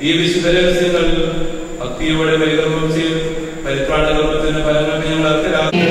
ഈ വിശുദ്ധ രഹസ്യങ്ങൾ ഭക്തിയോടെ പരികർമ്മം ചെയ്ത് പരിത്രാണ കർമ്മത്തിന്റെ ഫലങ്ങൾക്ക് ഞങ്ങൾ അർഹരാകുന്നു.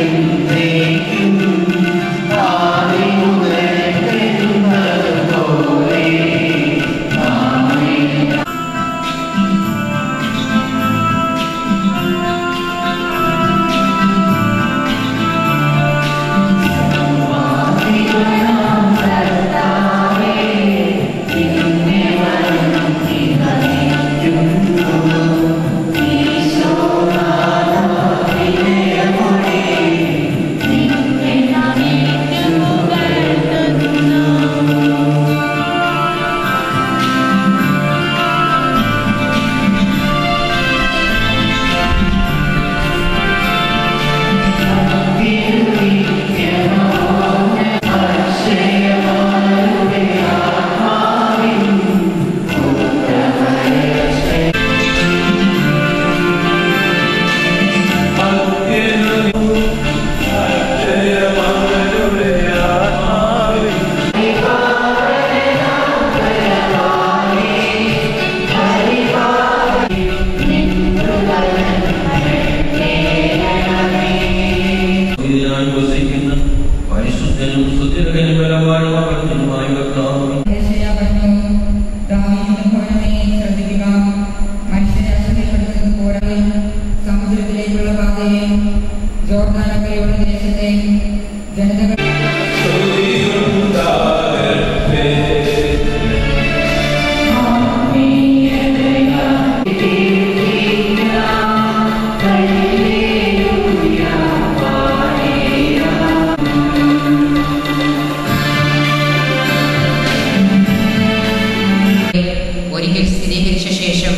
ഒരിക്കൽ സ്ഥിരീകരിച്ച ശേഷം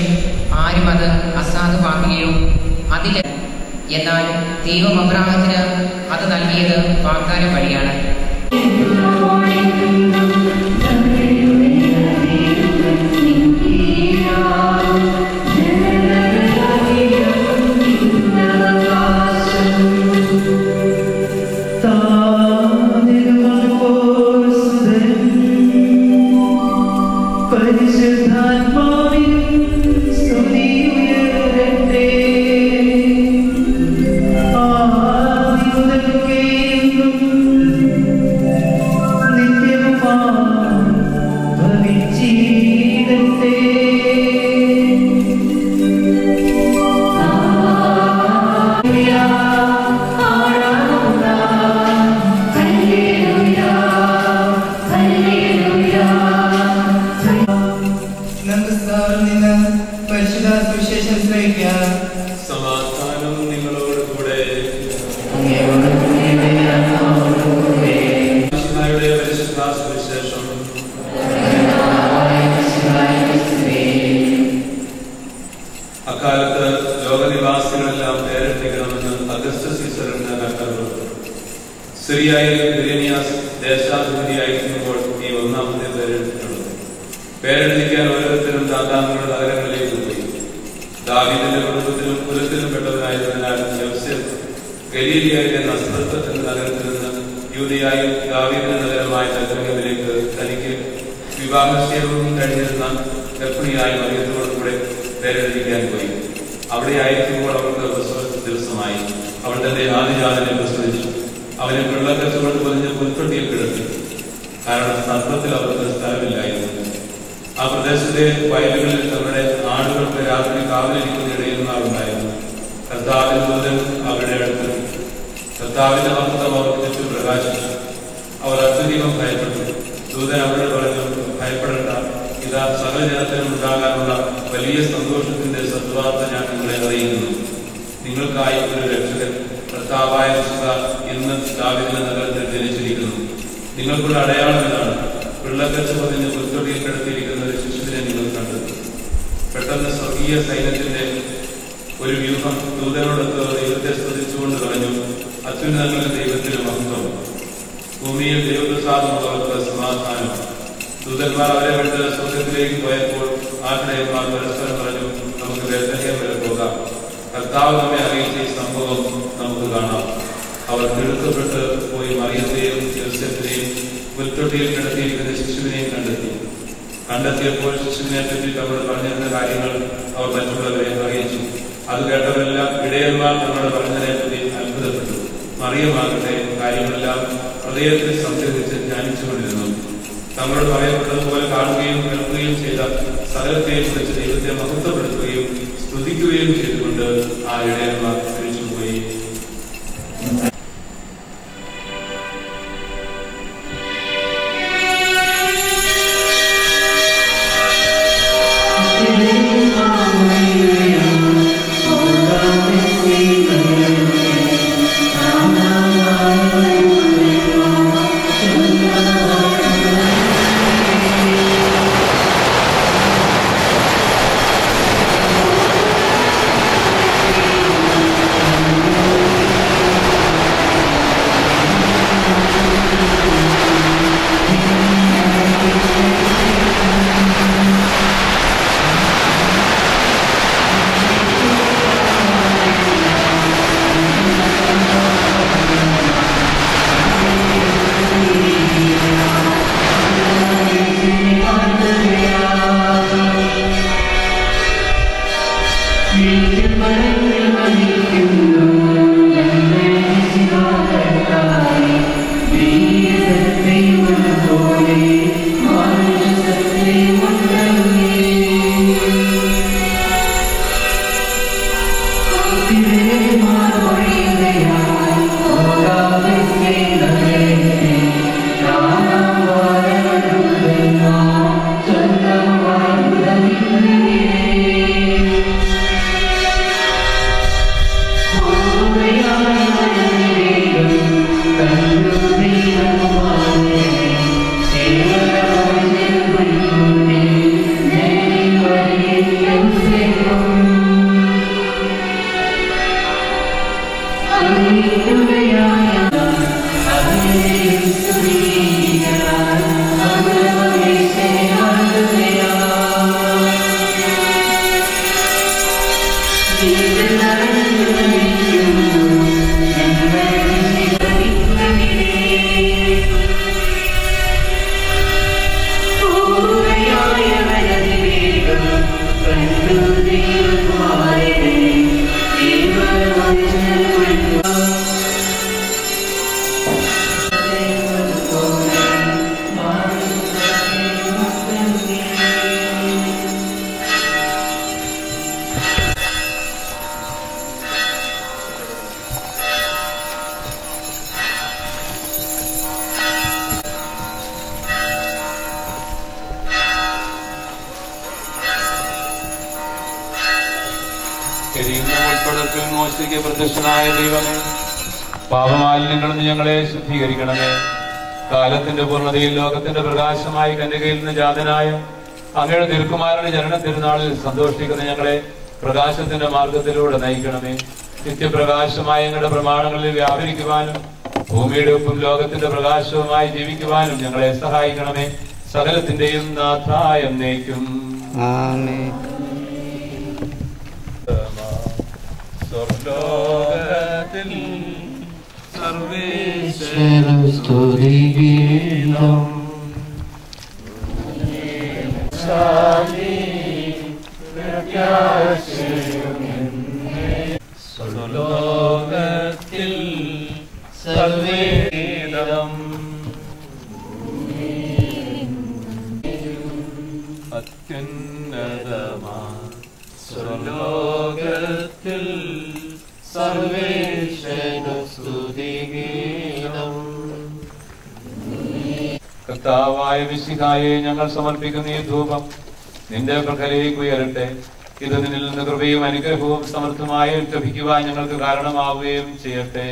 ആരും അത് അസാധുവാക്കുകയോ അതിൽ എന്നാൽ ദൈവം അബ്രാഹത്തിന് അത് നൽകിയത് വാഗ്ദാനം വഴിയാണ്. സമാധാനം നിങ്ങളോട് കൂടെ. പരിശുദ്ധ സുവിശേഷം അക്കാലത്ത് ലോകനിവാസികളെല്ലാം പേരെടുപ്പിക്കണമെന്ന് അഗസ്റ്റസ് സീസറിന്റെ കർത്തവ്യം. സിറിയയിൽ ബിരേനിയാസ് ദേശാധിപതിയായിരിക്കുമ്പോൾ ഈ ഒന്നാമത്തെ പേരെടുത്തിട്ടുള്ളത്. പേരെടുപ്പിക്കാൻ ഓരോരുത്തരും താന്താങ്ങളുടെ നഗരങ്ങളിലേക്ക് പോയി. ദാവീദിന്റെ കുടുംബത്തിലും കുലത്തിലും പെട്ടവനായതിനാൽ യോസേഫ് ഗലീലിയയിലെ നസ്രത്ത് എന്ന നഗരത്തിൽ നിന്ന് യൂദയായും ദാവീദിന്റെ നഗരമായ ബേത്ലഹേമിലേക്ക് തനിക്ക് വിവാഹശേഷവും കഴിഞ്ഞിരുന്ന ഗർഭിണിയായ മറിയത്തോടുകൂടെ പേരെടുപ്പിക്കാൻ പോയി. അവിടെ ആയിരിക്കുമ്പോൾ അവൾക്ക് പ്രസവ ദിവസമായി. അവൾ തന്റെ ആദിജാതനെ പ്രസവിച്ചു. അവനെ വെള്ളക്കച്ചുകൊണ്ട് പൊതിഞ്ഞ് പുൽത്തൊട്ടിയിൽ കിടത്തി. കാരണം സത്രത്തിൽ അവർക്ക് സ്ഥലമില്ലായിരുന്നു. ആ പ്രദേശത്തെ വയലുകളിൽ തങ്ങളുടെ ആടുകൾക്ക് രാത്രി കാവലിരിക്കുന്ന ഇടയുന്നവരുണ്ടായിരുന്നു. കർത്താവിന്റെ ദൂതൻ അവരുടെ അടുത്ത്. കർത്താവിന്റെ മഹത്വം അവർക്ക് ചുറ്റും പ്രകാശിച്ചു. അവർ അത്യധികം ഭയപ്പെട്ടു. ദൂതൻ അവരോട് പറഞ്ഞു, ഭയപ്പെടേണ്ട, ഇതാ സകല ജനത്തിനും ഉണ്ടാകാനുള്ള വലിയ സന്തോഷത്തിന്റെ സദ്വാർത്ത ഞാൻ നിങ്ങളെ അറിയിക്കുന്നു. നിങ്ങൾക്കായി ഒരു രക്ഷകൻ, കർത്താവായ മിശിഹ ഇന്ന് ദാവീദിന്റെ നഗരത്തിൽ ജനിച്ചിരിക്കുന്നു. നിങ്ങൾക്കുള്ള അടയാളം ഇതാണ്, വെള്ളക്കച്ച് പതിഞ്ഞ് പുൽത്തൊട്ടിയിൽ കിടത്തിയിരിക്കുന്ന ഒരു ശിശുവിനെ നിങ്ങൾ കണ്ടു. പെട്ടെന്ന് സ്വർഗീയ സൈന്യത്തിന്റെ ഒരു വ്യൂഹം ദൂതനോടൊത്ത് ദൈവത്തെ സ്തുതിച്ചുകൊണ്ട് പറഞ്ഞു, അത്യുന്നതങ്ങളിൽ ദൈവത്തിന് മഹത്വം, ഭൂമിയിൽ ദൈവപ്രസാദമുള്ളവർക്ക് സമാധാനം. ദൂതന്മാർ അവരെ വിട്ട് സ്വർഗത്തിലേക്ക് പോയപ്പോൾ ആട്ടിടയന്മാർ പരസ്പരം പറഞ്ഞു, നമുക്ക് ബേത്ലഹേം വരെ പോകാം. കർത്താവ് നമ്മെ അറിയിച്ച ഈ സംഭവം നമുക്ക് കാണാം. അവർ തിടുക്കപ്പെട്ട് പോയി മറിയത്തെയും യോസേഫിനെയും പുൽത്തൊട്ടിയിൽ കിടത്തിയിരിക്കുന്ന ശിശുവിനെയും കണ്ടെത്തി. കണ്ടെത്തിയപ്പോൾ ശിശുവിനെ പറ്റി അവർ പറഞ്ഞിരുന്ന കാര്യങ്ങൾ അവർ മറ്റുള്ളവരെ അറിയിച്ചു. അത് കേട്ടവരെല്ലാം ഇടയന്മാർ തങ്ങളുടെ പറഞ്ഞതിനെ പറ്റി അത്ഭുതപ്പെട്ടു. മറിയമാകട്ടെ കാര്യങ്ങളെല്ലാം ഹൃദയത്തിൽ സംഗ്രഹിച്ച് ധ്യാനിച്ചുകൊണ്ടിരുന്നു. തങ്ങളോട് പറയപ്പെട്ടതുപോലെ കാണുകയും കേൾക്കുകയും ചെയ്ത സകലത്തെയും കുറിച്ച് ദൈവത്തെ മഹത്വപ്പെടുത്തുകയും സ്തുതിക്കുകയും ചെയ്തുകൊണ്ട് ആ ഇടയന്മാർ തിരിച്ചുപോയി. പ്രത്യക്ഷനായ ദൈവമേ, പാപമാലിന്യങ്ങളിൽ നിന്ന് ഞങ്ങളെ ശുദ്ധീകരിക്കണമേ. കാലത്തിന്റെ പൂർണ്ണതയിൽ ലോകത്തിന്റെ പ്രകാശമായി കന്യകയിൽ നിന്ന് ജാതനായ അങ്ങയുടെ തിരുക്കുമാരന്റെ ജനന തിരുനാളിൽ സന്തോഷിക്കുന്ന ഞങ്ങളെ പ്രകാശത്തിന്റെ മാർഗത്തിലൂടെ നയിക്കണമേ. നിത്യപ്രകാശമായ ഞങ്ങളുടെ പ്രമാണങ്ങളിൽ വ്യാപരിക്കുവാനും ഭൂമിയുടെ ഒപ്പം ലോകത്തിന്റെ പ്രകാശവുമായി ജീവിക്കുവാനും ഞങ്ങളെ സഹായിക്കണമേ. സകലത്തിന്റെയും നാഥായ എന്നേക്കും ആമേൻ. സ്വർലോകത്തിൽ സർവേശ്വരസ്തുതിഗീതം സ്വർലോകത്തിൽ സർവേഗീതം അത്യുന്നതമാ സ്വർലോകത്തിൽ സർവേശ്വരസ്തുതിഗീതം. കർത്താവായ മിശിഹായെ ഞങ്ങൾ സമർപ്പിക്കുന്ന ഈ ധൂപം നിന്റെ പ്രഖരയിലേക്ക് ഉയരട്ടെ. ഇത് നിന്നിൽ നിന്ന് കൃപയും അനുഗ്രഹവും സമൃദ്ധമായി ലഭിക്കുവാൻ ഞങ്ങൾക്ക് കാരണമാവുകയും ചെയ്യട്ടെ.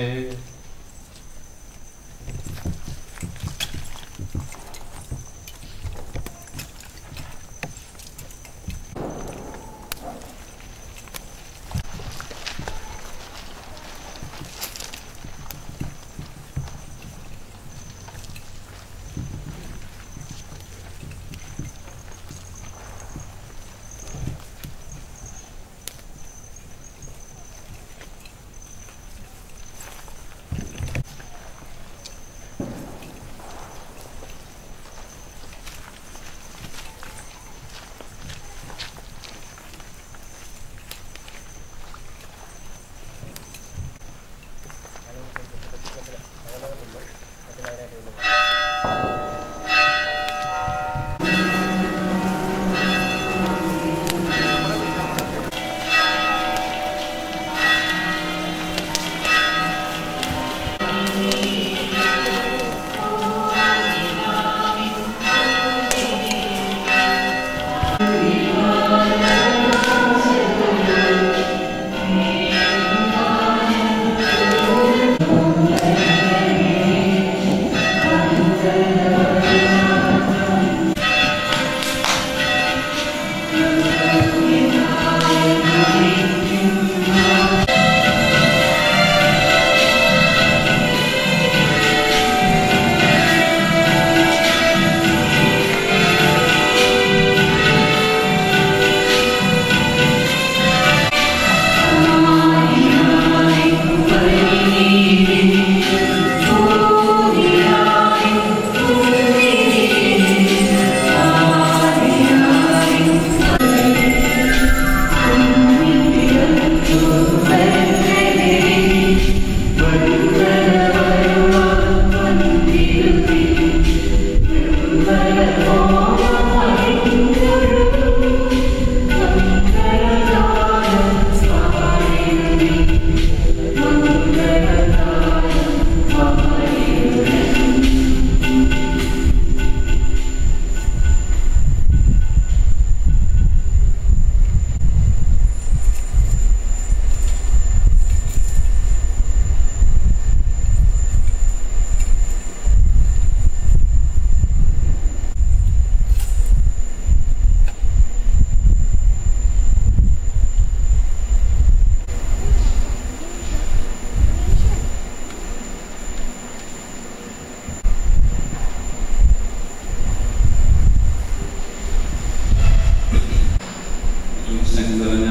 സ്നേഹം നിറഞ്ഞ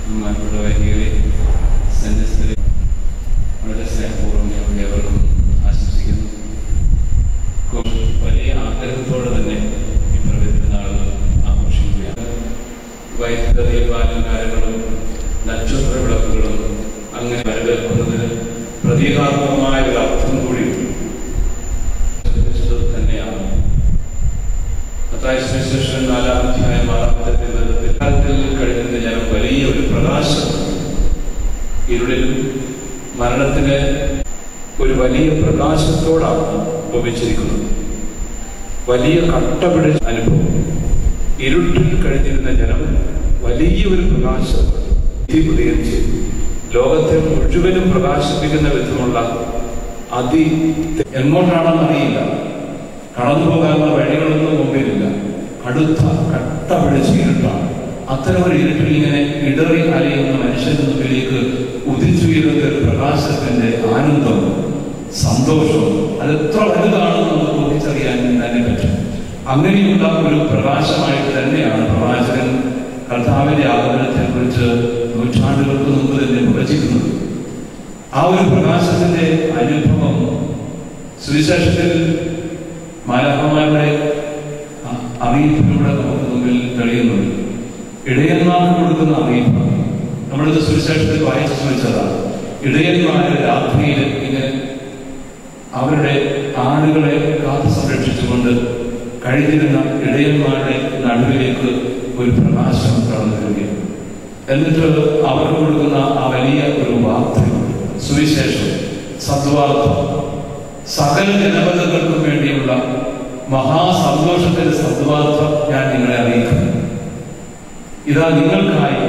ബഹുമാനപ്പെട്ട വൈദികരെ, സന്യസ്തരെ വളരെ സ്നേഹപൂർവ്വം ഞാൻ ഏവർക്കും ആശംസിക്കുന്നു. വലിയ ആഗ്രഹത്തോടെ തന്നെ ഈ പ്രവചനനാളുകൾ ആഘോഷിക്കുകയാണ്. വൈദ്യുത ദീപാലങ്കാരങ്ങളും നക്ഷത്ര വിളക്കുകളും അങ്ങനെ വരവേൽക്കുന്നതിന് പ്രതീകാത്മകമായ ഒരു അർത്ഥം കൂടി തന്നെയാണ്. മത്തായി 4-ാം അധ്യായം 6-ാം കഴിഞ്ഞ ജനം വലിയ ഒരു പ്രകാശം ഇരുളിലും മരണത്തിന് ഒരു വലിയ പ്രകാശത്തോടാണ് ഉപയോഗിച്ചിരിക്കുന്നത്. വലിയ കട്ടപിടിച്ച അനുഭവം. ഇരുട്ടിൽ കഴിഞ്ഞിരുന്ന ജനം വലിയൊരു പ്രകാശം ഉദയം ചെയ്തു. ലോകത്തെ മുഴുവനും പ്രകാശിപ്പിക്കുന്ന വിധമുള്ള എങ്ങോട്ടാണെന്ന് അറിയില്ല, കടന്നു പോകാനുള്ള വഴികളൊന്നും മുമ്പിലില്ല, കടുത്ത കട്ട പിടിച്ച ഇരുട്ടാണ്. അത്തരം ഒരു ഇരുട്ടിൽ ഇങ്ങനെ ഇടറി അലയുന്ന മനുഷ്യന്റെ മുമ്പിലേക്ക് ഉദിച്ചുയരുന്ന ഒരു പ്രകാശത്തിന്റെ ആനന്ദം, സന്തോഷം, അതെത്ര വലുതാണെന്ന് നമുക്ക് ഊഹിച്ചറിയാൻ തന്നെ പറ്റും. അങ്ങനെയുള്ള ഒരു പ്രകാശമായിട്ട് തന്നെയാണ് പ്രവാചകൻ കർത്താവിന്റെ ആഗമനത്തെ കുറിച്ച് നൂറ്റാണ്ടുകൾക്ക് മുമ്പ് തന്നെ പ്രവചിക്കുന്നത്. ആ ഒരു പ്രകാശത്തിന്റെ അനുഭവം സുവിശേഷത്തിൽ മാലാഖമാരുടെ അറിയിപ്പിലൂടെ നമുക്ക് മുമ്പിൽ തെളിയുന്നുണ്ട്. ഇടയന്മാർക്ക് കൊടുക്കുന്ന അറിയിപ്പ് നമ്മളിത് സുവിശേഷത്തിൽ വായിച്ചു ചോദിച്ചതാണ്. ഇടയന്മാരെ രാത്രിയിൽ ഇങ്ങനെ അവരുടെ ആടുകളെ കാത്തു സംരക്ഷിച്ചുകൊണ്ട് കഴിഞ്ഞിരുന്ന ഇടയന്മാരുടെ നടുവിലേക്ക് ഒരു പ്രകാശം കടന്നു വരികയാണ്. എന്നിട്ട് അവർക്ക് കൊടുക്കുന്ന ആ വലിയ ഒരു വാർത്ത, സുവിശേഷം, സദ്വാർത്ത, സകല ജനപദങ്ങൾക്കും വേണ്ടിയുള്ള മഹാസന്തോഷത്തിന്റെ സദ്വാർത്ത ഞാൻ നിങ്ങളെ അറിയിക്കുന്നു. ഇതാ നിങ്ങൾക്കായി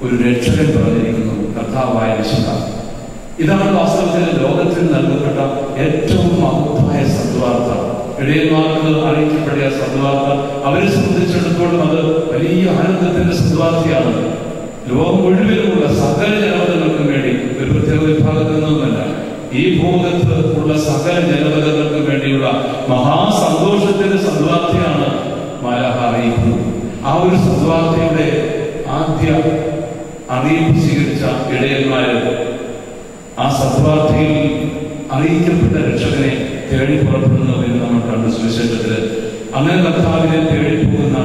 ഒരു രക്ഷകൻ പറഞ്ഞിരിക്കുന്നു, കർത്താവായ വിശുദ്ധ. ഇതാണ് വാസ്തവത്തിൽ ലോകത്തിൽ നൽകപ്പെട്ട ഏറ്റവും മഹത്തായ സദ്വാർത്ത. ഇടയന്മാർക്ക് അറിയിക്കപ്പെട്ട സദ്വാർത്ത അവരെ സംബന്ധിച്ചിടത്തോളം അത് വലിയ ആനന്ദത്തിന്റെ സദ്വാർത്തയാണ്. ലോകം മുഴുവനുമുള്ള സകല ജനപദങ്ങൾക്കും വേണ്ടി, ഒരു പ്രത്യേക വിഭാഗത്തിൽ നിന്നുമല്ല, ഈ ഭൂമുഖത്ത് ഉള്ള സകല ജനപദങ്ങൾക്കും വേണ്ടിയുള്ള മഹാസന്തോഷത്തിന്റെ സദ്വാർത്തയാണ് മാലാഖ അറിയിക്കുന്നത്. ആ ഒരു സദ്വാർത്തയുടെ ആദ്യ അറിയിപ്പ് സ്വീകരിച്ച ഇടയന്മാര് ആ സദ്വാർത്തയിൽ അറിയിക്കപ്പെട്ട രക്ഷകനെ തേടി പുറപ്പെടുന്നു എന്ന് നമ്മൾ കണ്ടു സുവിശേഷത്തില്. അങ്ങനെ കർത്താവിനെ തേടി പോകുന്ന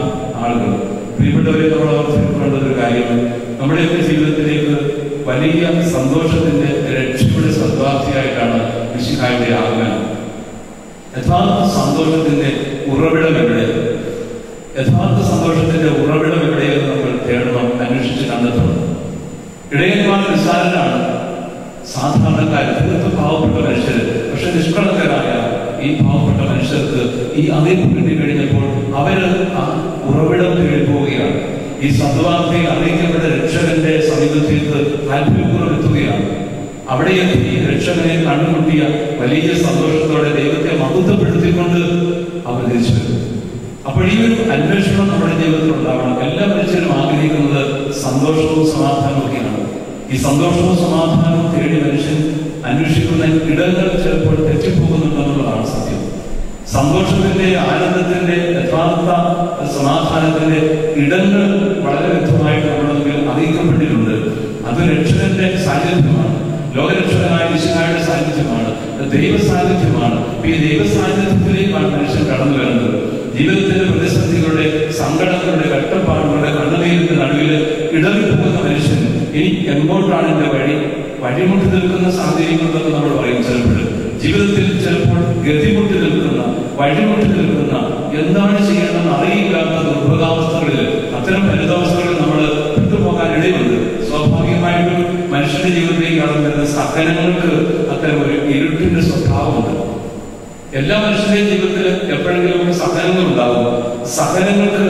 ആളുകൾ, പ്രിയപ്പെട്ടവരെ, നമ്മൾ ഓർത്തിരിക്കേണ്ട ഒരു കാര്യം, നമ്മുടെയൊക്കെ ജീവിതത്തിലേക്ക് വലിയ സന്തോഷത്തിന്റെ രക്ഷയുടെ സദ്വാർത്തയായിട്ടാണ് മിശിഹായുടെ ആഗമനം. യഥാർത്ഥ സന്തോഷത്തിന്റെ ഉറവിടം എവിടെ? യഥാർത്ഥ സന്തോഷത്തിന്റെ ഉറവിടം എവിടെയെന്ന് നമ്മൾ തേടണം, അന്വേഷിച്ച് കണ്ടെത്തണം. ഇടയന്മാർ നിസ്സാരരാണ്, സാധാരണക്കാർ, തീർത്തും പാവപ്പെട്ട മനുഷ്യര്. പക്ഷെ നിഷ്കളങ്കരായ ഈ പാവപ്പെട്ട മനുഷ്യർക്ക് ഈ അറിയിപ്പ് കിട്ടി കഴിഞ്ഞപ്പോൾ അവര് ആ ഉറവിടം തേടി പോവുകയാണ്. ഈ സദ്വാർത്തയിൽ അറിയിക്കപ്പെട്ട രക്ഷകന്റെ സമീപത്തേക്ക് താല്പര്യപൂർവ്വം എത്തുകയാണ്. അവിടെ എത്തി രക്ഷകനെ കണ്ടുമുട്ടിയ വലിയ സന്തോഷത്തോടെ ദൈവത്തെ മഹത്വപ്പെടുത്തിക്കൊണ്ട് അവർ തിരിച്ചു വരും. അപ്പോൾ ഈ ഒരു അന്വേഷണം നമ്മുടെ ജീവിതത്തിൽ ഉണ്ടാവണം. എല്ലാ മനുഷ്യരും ആഗ്രഹിക്കുന്നത് സന്തോഷവും സമാധാനവും ഒക്കെയാണ്. ഈ സന്തോഷവും സമാധാനവും തേടി മനുഷ്യൻ അന്വേഷിക്കുന്ന ഇടങ്ങൾ ചിലപ്പോൾ തെറ്റിപ്പോകുന്നുണ്ടെന്നുള്ളതാണ് സത്യം. സന്തോഷത്തിന്റെ, ആനന്ദത്തിന്റെ, യഥാർത്ഥ സമാധാനത്തിന്റെ ഇടങ്ങൾ വളരെ വ്യക്തമായിട്ട് നമ്മുടെ മുമ്പിൽ അറിയിക്കപ്പെട്ടിട്ടുണ്ട്. അത് രക്ഷകന്റെ സാന്നിധ്യമാണ്, ലോകരക്ഷകനായ മിശിഹായുടെ സാന്നിധ്യമാണ്, ദൈവ സാന്നിധ്യമാണ്. ഈ ദൈവ സാന്നിധ്യത്തിലേക്കാണ് മനുഷ്യൻ കടന്നു വരുന്നത്. ജീവിതത്തിന്റെ പ്രതിസന്ധികളുടെ, സങ്കടങ്ങളുടെ, കഷ്ടപ്പാടുകളുടെ, കണ്ണുനീരിന്റെ നടുവിൽ ഇടറിപ്പോകുന്ന മനുഷ്യൻ ഇനി എങ്ങോട്ടാണ് എന്റെ വഴിമുട്ടി നിൽക്കുന്ന സാഹചര്യങ്ങളെന്ന് നമ്മൾ പറയും. ചിലപ്പോൾ ജീവിതത്തിൽ ചിലപ്പോൾ ഗതിമുട്ടി നിൽക്കുന്ന, വഴിമുട്ടി നിൽക്കുന്ന, എന്താണ് ചെയ്യണമെന്ന് അറിയില്ലാത്ത ദുർഭകാവസ്ഥകളിൽ, അത്തരം പരിതാവസ്ഥകളിൽ നമ്മൾ വിട്ടുപോകാൻ ഇടയുണ്ട്. സ്വാഭാവികമായിട്ടും മനുഷ്യന്റെ ജീവിതത്തിലേക്ക് കടന്നു വരുന്ന സഹനങ്ങൾക്ക് അത്തരം ഒരു ഇരുട്ടിന്റെ സ്വഭാവമുണ്ട്. എല്ലാ മനുഷ്യന്റെയും ജീവിതത്തിൽ എപ്പോഴെങ്കിലും സഹനങ്ങൾ ഉണ്ടാകും. സഹനങ്ങൾക്ക്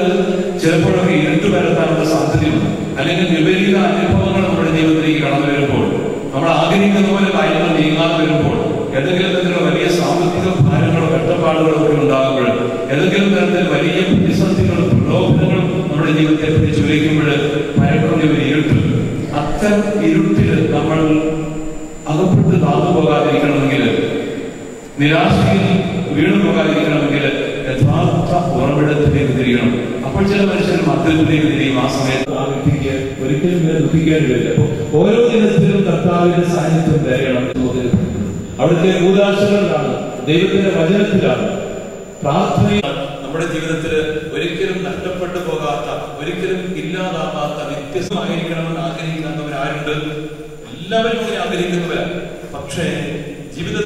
ചിലപ്പോഴൊക്കെ ഇരുട്ട് വരുത്താനുള്ള സാധ്യതയുണ്ട്. അല്ലെങ്കിൽ വിപരീത അനുഭവങ്ങൾ നമ്മുടെ ജീവിതത്തിലേക്ക് കടന്നു വരുമ്പോൾ, നമ്മൾ ആഗ്രഹിക്കുന്ന പോലെ കാര്യങ്ങൾ നീങ്ങാതെ വരുമ്പോൾ, ഏതെങ്കിലും തരത്തിലുള്ള വലിയ സാമ്പത്തിക ഭാരങ്ങളോ കഷ്ടപ്പാടുകളോ ഒക്കെ ഉണ്ടാകുമ്പോൾ, ഏതെങ്കിലും തരത്തിൽ വലിയ പ്രതിസന്ധികളും പ്രലോഭനങ്ങളും നമ്മുടെ ജീവിതത്തെ പിടിച്ചുലയ്ക്കുമ്പോൾ ഭയക്കുന്ന ഒരു ഇരുട്ട്, അത്തരം ഇരുട്ടിൽ നമ്മൾ അകപ്പെട്ട് താന്നു പോകാതിരിക്കണമെങ്കിൽ, നിരാശയിൽ വീണു പോകാതിരിക്കണമെങ്കിൽ യഥാർത്ഥ ഉറവിടത്തിലേക്ക് തിരിയണം. അപ്പോൾ ചില മനുഷ്യർ മദ്യത്തിലേക്ക് തിരിയും. ആ സമയത്ത് ആ വ്യക്തിക്ക് ഒരിക്കലും ദുഃഖിക്കേണ്ടി വരില്ല. അപ്പോൾ ഓരോ ദിനത്തിലും കർത്താവിന്റെ സാന്നിധ്യം തരയണം. അവിടുത്തെ കൂദാശകളിലാണ്, ദൈവത്തിന്റെ വചനത്തിലാണ്, പ്രാർത്ഥനയാണ്. നമ്മുടെ ജീവിതത്തിൽ ഒരിക്കലും നഷ്ടപ്പെട്ടു പോകാത്ത, ഒരിക്കലും ഇല്ലാതാവാത്ത, വ്യത്യസ്തമായിരിക്കണമെന്ന് ആഗ്രഹിക്കുന്നവരാരുണ്ട്? എല്ലാവരും കൂടി ആഗ്രഹിക്കുന്നവരാണ്. പക്ഷേ ജീവിതത്തിൽ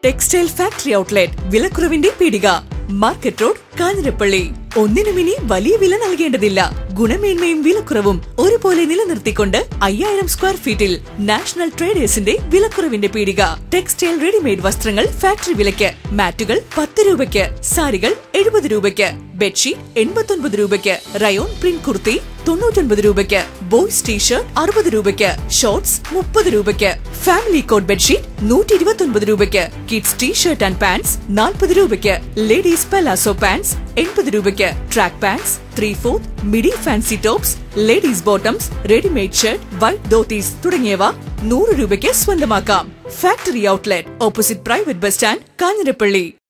ടെക്സ്റ്റൈൽ ഫാക്ടറി ഔട്ട്ലെറ്റ് വിലക്കുറവിന്റെ പീടിക, മാർക്കറ്റ് റോഡ്, കാഞ്ഞിരപ്പള്ളി. ഒന്നിനും ഇനി വലിയ വില നൽകേണ്ടതില്ല. ഗുണമേന്മയും വിലക്കുറവും ഒരുപോലെ നിലനിർത്തിക്കൊണ്ട് 5000 സ്ക്വയർ ഫീറ്റിൽ നാഷണൽ ട്രേഡേഴ്സിന്റെ വിലക്കുറവിന്റെ പീടിക. ടെക്സ്റ്റൈൽ റെഡിമെയ്ഡ് വസ്ത്രങ്ങൾ ഫാക്ടറി വിലയ്ക്ക്. മാറ്റുകൾ 10 രൂപയ്ക്ക്, സാരികൾ 70 രൂപയ്ക്ക്, ബെഡ്ഷീറ്റ് 89 രൂപയ്ക്ക്, റയോൺ പ്രിന്റ് കുർത്തി 99 രൂപയ്ക്ക്, ബോയ്സ് ടീഷർട്ട് 60 രൂപയ്ക്ക്, ഷോർട്സ് 30 രൂപയ്ക്ക്, ഫാമിലി കോട്ട് ബെഡ്ഷീറ്റ് 129 രൂപയ്ക്ക്, കിഡ്സ് ടീഷർട്ട് ആൻഡ് പാൻസ് 40 രൂപയ്ക്ക്, ലേഡീസ് പലാസോ പാൻസ് 80 രൂപയ്ക്ക്, track pants 3/4, midi fancy tops, ladies bottoms, readymade shirt, white dhotis തുടങ്ങിയവ 100 രൂപയ്ക്ക് സ്വന്തമാക്കാം. Factory outlet opposite private bus stand, Kanjirappally.